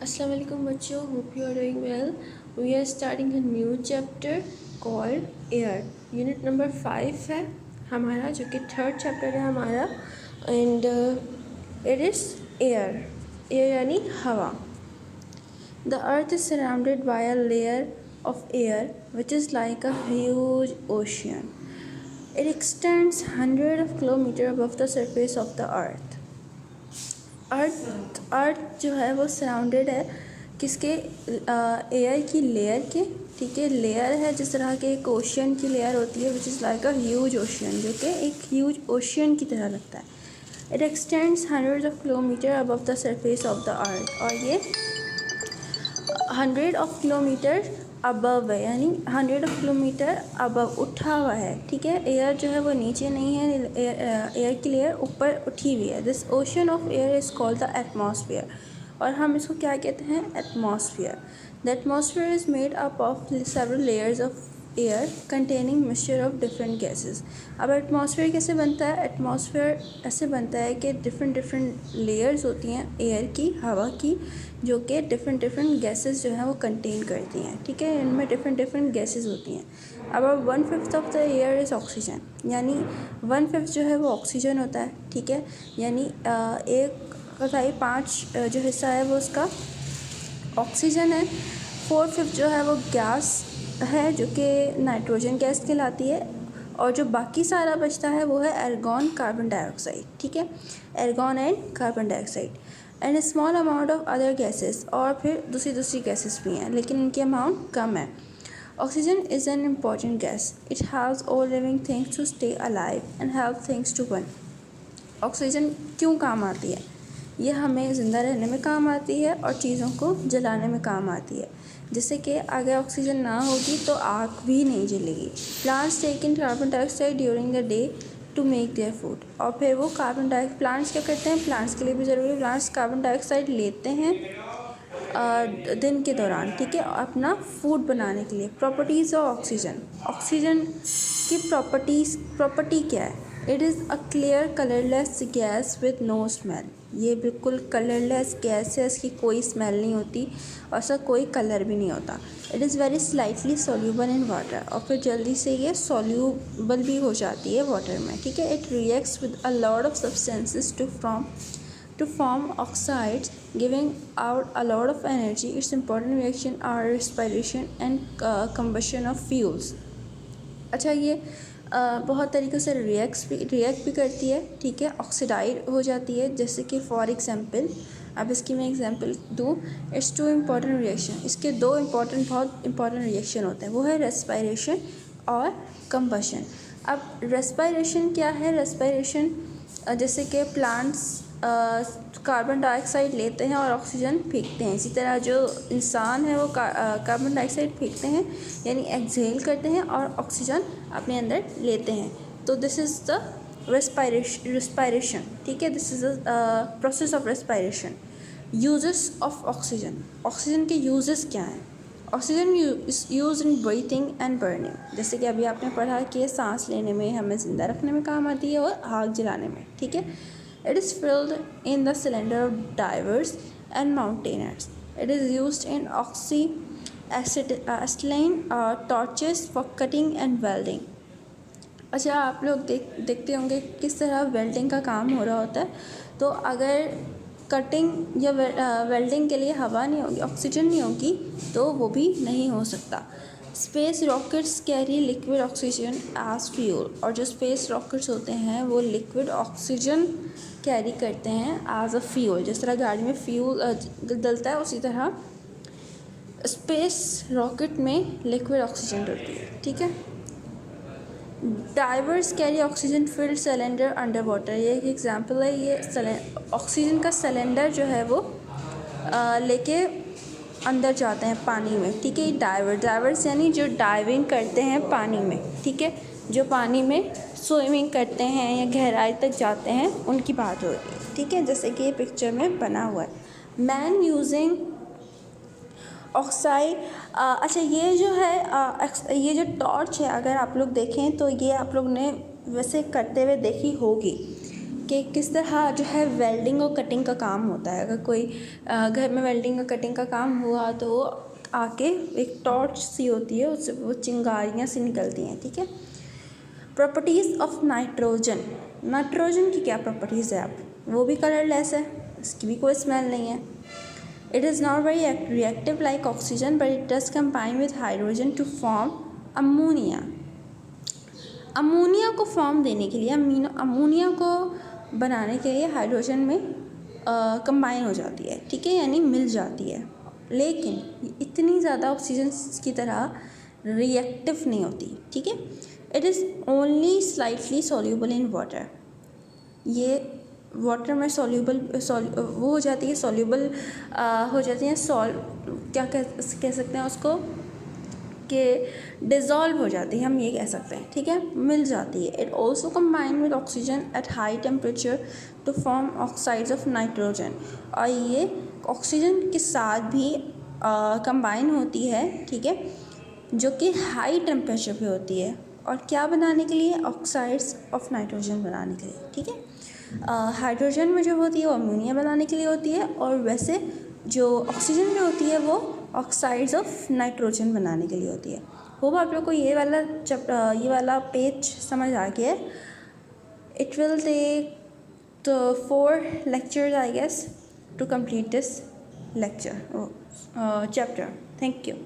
Assalamu alaikum बच्चों, hope you are doing well. We are starting a new chapter called air. Unit number 5 है हमारा, जो कि third chapter है हमारा, and it is air. air यानी हवा. The earth is surrounded by a layer of air which is like a huge ocean. It extends hundreds of kilometers above the surface of the earth. अर्थ जो है वो surrounded है किसके, air की layer के. ठीक है, लेयर है जिस तरह के एक ओशियन की लेयर होती है which is like a huge ocean, जो कि एक ह्यूज ओशियन की तरह लगता है. It extends hundreds of kilometre above the surface of the earth, और ये 100 ऑफ किलोमीटर अबव है, यानी 100 ऑफ किलोमीटर अबव उठा हुआ है. ठीक है, एयर जो है वो नीचे नहीं है, एयर की लेयर ऊपर उठी हुई है. This ocean of air is called the atmosphere, और हम इसको क्या कहते हैं, atmosphere. The atmosphere is made up of several layers of air containing mixture of different gases. अब एटमॉस्फेयर कैसे बनता है, एटमॉस्फेयर ऐसे बनता है कि डिफरेंट लेयर्स होती हैं एयर की, हवा की, जो कि डिफरेंट गैसेस जो हैं वो कंटेन करती हैं. ठीक है, इनमें डिफरेंट गैसेस होती हैं. अब 1/5 of the air is oxygen, यानी 1/5 जो है वो ऑक्सीजन होता है. ठीक है, यानी एक बताइए 5 जो हिस्सा है वो उसका ऑक्सीजन है. 4/5 जो है वो गैस है, जो कि नाइट्रोजन गैस कहलाती है, और जो बाकी सारा बचता है वो है एर्गॉन, कार्बन डाइऑक्साइड. ठीक है, argon and carbon dioxide and a small amount of other gases, और फिर दूसरी गैसेस भी हैं लेकिन उनकी अमाउंट कम है. Oxygen is an important gas. It helps all living things to stay alive and help things to burn. Oxygen क्यों काम आती है, ये हमें ज़िंदा रहने में काम आती है और चीज़ों को जलाने में काम आती है. जैसे कि अगर ऑक्सीजन ना होगी तो आग भी नहीं जलेगी. Plants take in carbon dioxide during the day to make their food, और फिर वो प्लांट्स क्या करते हैं, प्लांट्स के लिए भी ज़रूरी है, प्लांट्स कार्बन डाइऑक्साइड लेते हैं दिन के दौरान. ठीक है, अपना फूड बनाने के लिए. प्रॉपर्टीज़ ऑफ ऑक्सीजन, ऑक्सीजन की प्रॉपर्टी क्या है, it is a clear colourless gas with no smell. ये बिल्कुल कलरलेस गैस है, इसकी कोई स्मेल नहीं होती और इसका कोई कलर भी नहीं होता. It is very slightly soluble in water, और फिर जल्दी से ये सोल्यूबल भी हो जाती है वाटर में. ठीक है, it reacts with a lot of substances to form oxides, giving out a lot of energy. Its important reaction are respiration and combustion of fuels. अच्छा, ये बहुत तरीक़ों से रिएक्ट भी करती है. ठीक है, ऑक्सीडाइड हो जाती है. जैसे कि फॉर एग्जांपल, अब इसकी मैं एग्जांपल दूँ, इट्स 2 इम्पॉर्टेंट रिएक्शन. इसके 2 बहुत इम्पॉर्टेंट रिएक्शन होते हैं, वो है रेस्पिरेशन और कंबशन. अब रेस्पिरेशन क्या है, रेस्पिरेशन जैसे कि प्लांट्स कार्बन डाइऑक्साइड लेते हैं और ऑक्सीजन फेंकते हैं. इसी तरह जो इंसान है वो कार्बन डाइऑक्साइड फेंकते हैं, यानी एक्सहेल करते हैं, और ऑक्सीजन अपने अंदर लेते हैं. तो दिस इज़ द रेस्पिरेशन. ठीक है, this is the process of respiration. Uses of oxygen, oxygen के यूजेस क्या हैं. Oxygen is use in breathing and burning. जैसे कि अभी आपने पढ़ा कि सांस लेने में, हमें ज़िंदा रखने में काम आती है, और आग जलाने में. ठीक है, it is filled in the cylinder of divers and mountaineers. It is used in acetylene torches for cutting and welding. अच्छा, आप लोग देखते होंगे किस तरह वेल्डिंग का काम हो रहा होता है. तो अगर कटिंग या वेल्डिंग के लिए हवा नहीं होगी, ऑक्सीजन नहीं होगी, तो वो भी नहीं हो सकता. Space rockets carry liquid oxygen as fuel, और जो स्पेस रॉकेट्स होते हैं वो लिक्विड ऑक्सीजन कैरी करते हैं एज अ फ्यूल. जिस तरह गाड़ी में फ्यूल डलता है, उसी तरह स्पेस रॉकेट में लिक्विड ऑक्सीजन डलती है. ठीक है, diverse carry oxygen field cylinder under water, ये एक एग्जांपल है. ये ऑक्सीजन का सिलेंडर जो है वो लेके अंदर जाते हैं पानी में. ठीक है, डाइवर्स यानी जो डाइविंग करते हैं पानी में. ठीक है, जो पानी में स्विमिंग करते हैं या गहराई तक जाते हैं, उनकी बात हो रही है. ठीक है, जैसे कि ये पिक्चर में बना हुआ है. Man using oxide. अच्छा, ये जो है ये जो टॉर्च है, अगर आप लोग देखें तो ये आप लोग ने वैसे करते हुए देखी होगी कि किस तरह जो है वेल्डिंग और कटिंग का काम होता है। अगर कोई घर में वेल्डिंग और कटिंग का काम हुआ तो वो आके एक टॉर्च सी होती है, उससे वो चिंगारियाँ सी निकलती हैं, ठीक है। Properties of nitrogen. नाइट्रोजन की क्या प्रॉपर्टीज़ है? आप वो भी कलरलेस है, इसकी भी कोई स्मेल नहीं है। It is not very reactive like oxygen but it does combine with hydrogen to form ammonia. Ammonia को फॉर्म देने के लिए, अमोनिया को बनाने के लिए हाइड्रोजन में कंबाइन हो जाती है, ठीक है, यानी मिल जाती है। लेकिन इतनी ज़्यादा ऑक्सीजन की तरह रिएक्टिव नहीं होती, ठीक है। It is only slightly soluble in water. ये वाटर में वो हो जाती है, सॉल्यूबल हो जाती है, क्या कह सकते हैं उसको, कि डिज़ोल्व हो जाती है, हम ये कह सकते हैं, ठीक है, मिल जाती है। It also combine with oxygen at high temperature to form oxides of nitrogen. और ये ऑक्सीजन के साथ भी कंबाइन होती है, ठीक है, जो कि हाई टेम्परेचर पे होती है। और क्या बनाने के लिए? ऑक्साइड्स ऑफ नाइट्रोजन बनाने के लिए, ठीक है। हाइड्रोजन में जो होती है वो अमोनिया बनाने के लिए होती है, और वैसे जो ऑक्सीजन में होती है वो ऑक्साइड्स ऑफ नाइट्रोजन बनाने के लिए होती है। होप आप लोग को ये वाला पेज समझ आ गया है। It will take 4 lectures I guess to complete this lecture chapter. Thank you.